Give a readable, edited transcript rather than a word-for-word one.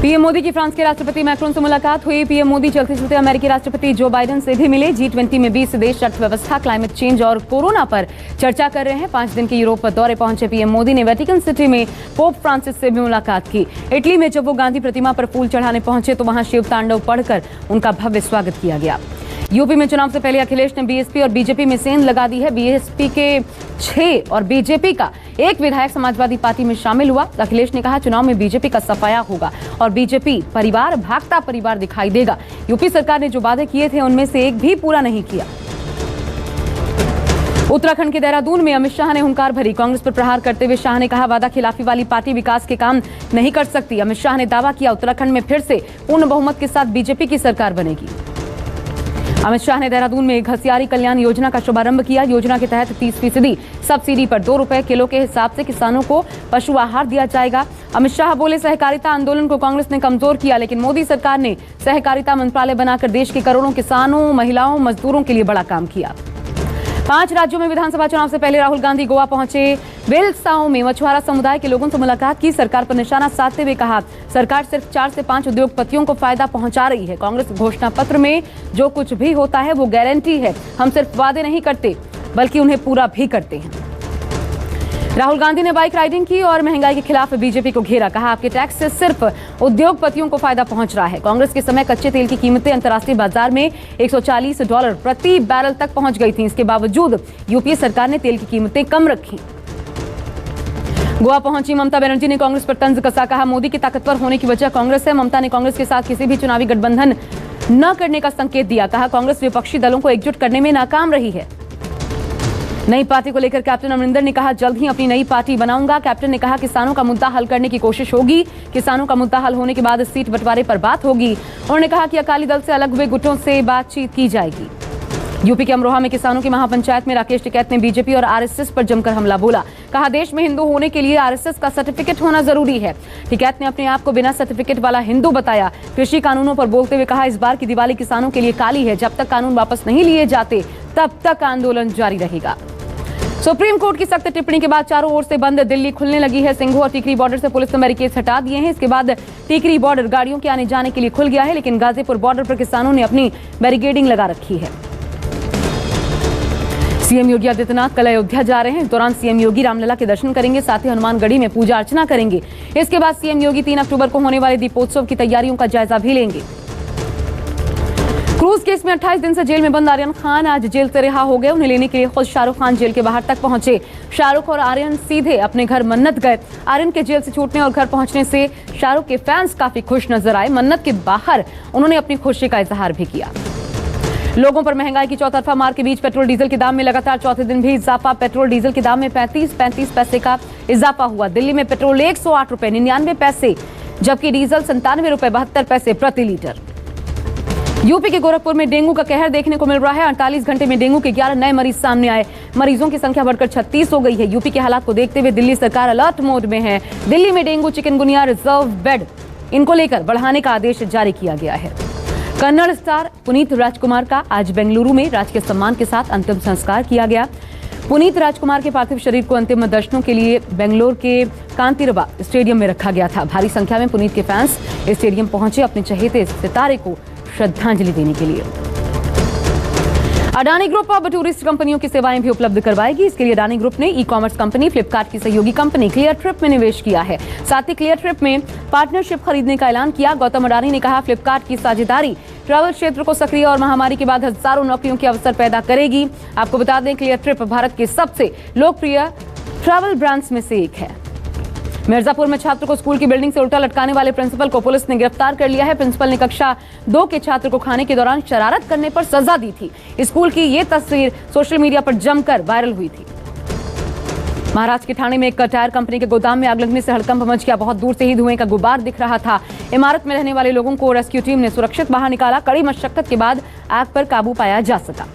PM Modi की France के राष्ट्रपति मैक्रोन से मुलाकात हुई। पीएम मोदी चलते चलते अमेरिकी राष्ट्रपति जो बाइडेन से भी मिले। G20 में 20 देश अर्थव्यवस्था, क्लाइमेट चेंज और कोरोना पर चर्चा कर रहे हैं। 5 दिन के यूरोप पर दौरे पहुंचे पीएम मोदी ने वेटिकन सिटी में पोप फ्रांसिस से भी मुलाकात की। इटली में जब वो गांधी प्रतिमा पर फूल चढ़ाने पहुंचे तो वहां शिव तांडव पढ़कर उनका भव्य स्वागत किया गया। यूपी में चुनाव से पहले अखिलेश ने बीएसपी और बीजेपी में सेंध लगा दी है। बीएसपी के 6 और बीजेपी का 1 विधायक समाजवादी पार्टी में शामिल हुआ। अखिलेश ने कहा चुनाव में बीजेपी का सफाया होगा और बीजेपी परिवार भागता परिवार दिखाई देगा। यूपी सरकार ने जो वादे किए थे उनमें से एक भी पूरा नहीं किया। उत्तराखंड के देहरादून में अमित शाह ने हुंकार भरी। कांग्रेस पर प्रहार करते हुए शाह ने कहा वादा खिलाफी वाली पार्टी विकास के काम नहीं कर सकती। अमित शाह ने दावा किया उत्तराखंड में फिर से पूर्ण बहुमत के साथ बीजेपी की सरकार बनेगी। अमित शाह ने देहरादून में घसियारी कल्याण योजना का शुभारंभ किया। योजना के तहत 30% सब्सिडी पर 2 रुपए किलो के हिसाब से किसानों को पशु आहार दिया जाएगा। अमित शाह बोले सहकारिता आंदोलन को कांग्रेस ने कमजोर किया, लेकिन मोदी सरकार ने सहकारिता मंत्रालय बनाकर देश के करोड़ों किसानों, महिलाओं, मजदूरों के लिए बड़ा काम किया। 5 राज्यों में विधानसभा चुनाव से पहले राहुल गांधी गोवा पहुंचे। बेलसाओ में मछुआरा समुदाय के लोगों से मुलाकात की। सरकार पर निशाना साधते हुए कहा सरकार सिर्फ 4 से 5 उद्योगपतियों को फायदा पहुंचा रही है। कांग्रेस घोषणा पत्र में जो कुछ भी होता है वो गारंटी है। हम सिर्फ वादे नहीं करते बल्कि उन्हें पूरा भी करते हैं। राहुल गांधी ने बाइक राइडिंग की और महंगाई के खिलाफ बीजेपी को घेरा। कहा आपके टैक्स से सिर्फ उद्योगपतियों को फायदा पहुंच रहा है। कांग्रेस के समय कच्चे तेल की कीमतें अंतर्राष्ट्रीय बाजार में $140 प्रति बैरल तक पहुंच गई थी। इसके बावजूद यूपीए सरकार ने तेल की कीमतें कम रखी। गोवा पहुंची ममता बनर्जी ने कांग्रेस पर तंज कसा। कहा मोदी की ताकतवर होने की वजह कांग्रेस है। ममता ने कांग्रेस के साथ किसी भी चुनावी गठबंधन न करने का संकेत दिया। कहा कांग्रेस विपक्षी दलों को एकजुट करने में नाकाम रही है। नई पार्टी को लेकर कैप्टन अमरिंदर ने कहा जल्द ही अपनी नई पार्टी बनाऊंगा। कैप्टन ने कहा किसानों का मुद्दा हल करने की कोशिश होगी। किसानों का मुद्दा हल होने के बाद सीट बंटवारे पर बात होगी। उन्होंने कहा कि अकाली दल से अलग हुए गुटों से बातचीत की जाएगी। यूपी के अमरोहा में किसानों की महापंचायत में राकेश टिकैत ने बीजेपी और आरएसएस पर जमकर हमला बोला। कहा देश में हिंदू होने के लिए आरएसएस का सर्टिफिकेट होना जरूरी है। टिकैत ने अपने आप को बिना सर्टिफिकेट वाला हिंदू बताया। कृषि कानूनों पर बोलते हुए कहा इस बार की दिवाली किसानों के लिए काली है। जब तक कानून वापस नहीं लिए जाते तब तक आंदोलन जारी रहेगा। सुप्रीम कोर्ट की सख्त टिप्पणी के बाद चारों ओर से बंद दिल्ली खुलने लगी है। सिंघू और टीकरी बॉर्डर से पुलिस ने बैरिकेड्स हटा दिए हैं। इसके बाद टीकरी बॉर्डर गाड़ियों के आने जाने के लिए खुल गया है, लेकिन गाजीपुर बॉर्डर पर किसानों ने अपनी बैरिकेडिंग लगा रखी है। सीएम योगी आदित्यनाथ कल अयोध्या जा रहे हैं। इस दौरान सीएम योगी रामलला के दर्शन करेंगे, साथ ही हनुमानगढ़ी में पूजा अर्चना करेंगे। इसके बाद सीएम योगी 3 अक्टूबर को होने वाले दीपोत्सव की तैयारियों का जायजा भी लेंगे। क्रूज केस में 28 दिन से जेल में बंद आर्यन खान आज जेल से रिहा हो गए। उन्हें लेने के लिए खुद शाहरुख खान जेल के बाहर तक पहुंचे। शाहरुख और आर्यन सीधे अपने घर मन्नत गए। आर्यन के जेल से छूटने और घर पहुंचने से शाहरुख के फैंस काफी खुश नजर आए। मन्नत के बाहर उन्होंने अपनी खुशी का इजहार भी किया। लोगों पर महंगाई की चौतरफा मार के बीच पेट्रोल डीजल के दाम में लगातार चौथे दिन भी इजाफा। पेट्रोल डीजल के दाम में 35 पैसे का इजाफा हुआ। दिल्ली में पेट्रोल 108 रुपए 99 पैसे, जबकि डीजल 97 रुपए 72 पैसे प्रति लीटर। यूपी के गोरखपुर में डेंगू का कहर देखने को मिल रहा है। 48 घंटे में डेंगू के 11 नए मरीज सामने आए। मरीजों की संख्या बढ़कर 36 हो गई है। यूपी के हालात को देखते हुए दिल्ली सरकार अलर्ट मोड में है। दिल्ली में डेंगू, चिकनगुनिया रिजर्व बेड इनको लेकर बढ़ाने का आदेश जारी किया गया है। कन्नड़ स्टार पुनीत राजकुमार का आज बेंगलुरु में राजकीय सम्मान के साथ अंतिम संस्कार किया गया। पुनीत राजकुमार के पार्थिव शरीर को अंतिम दर्शनों के लिए बेंगलोर के कांतिरबा स्टेडियम में रखा गया था। भारी संख्या में पुनीत के फैंस स्टेडियम पहुंचे अपने चहेते सितारे को श्रद्धांजलि देने के लिए। अडानी ग्रुप अब टूरिस्ट कंपनियों की सेवाएं भी उपलब्ध करवाएगी। इसके लिए अडानी ग्रुप ने ई कॉमर्स कंपनी फ्लिपकार्ट की सहयोगी कंपनी क्लियर ट्रिप में निवेश किया है। साथ ही क्लियर ट्रिप में पार्टनरशिप खरीदने का ऐलान किया। गौतम अडानी ने कहा फ्लिपकार्ट की साझेदारी ट्रैवल क्षेत्र को सक्रिय और महामारी के बाद हजारों नौकरियों के अवसर पैदा करेगी। आपको बता दें क्लियर ट्रिप भारत के सबसे लोकप्रिय ट्रैवल ब्रांड्स में से एक है। मिर्जापुर में छात्र को स्कूल की बिल्डिंग से उल्टा लटकाने वाले प्रिंसिपल को पुलिस ने गिरफ्तार कर लिया है। प्रिंसिपल ने कक्षा 2 के छात्र को खाने के दौरान शरारत करने पर सजा दी थी। स्कूल की ये तस्वीर सोशल मीडिया पर जमकर वायरल हुई थी। महाराष्ट्र के ठाणे में एक टायर कंपनी के गोदाम में आग लगने से हड़कंप मच गया। बहुत दूर से ही धुएं का गुबार दिख रहा था। इमारत में रहने वाले लोगों को रेस्क्यू टीम ने सुरक्षित बाहर निकाला। कड़ी मशक्कत के बाद आग पर काबू पाया जा सका।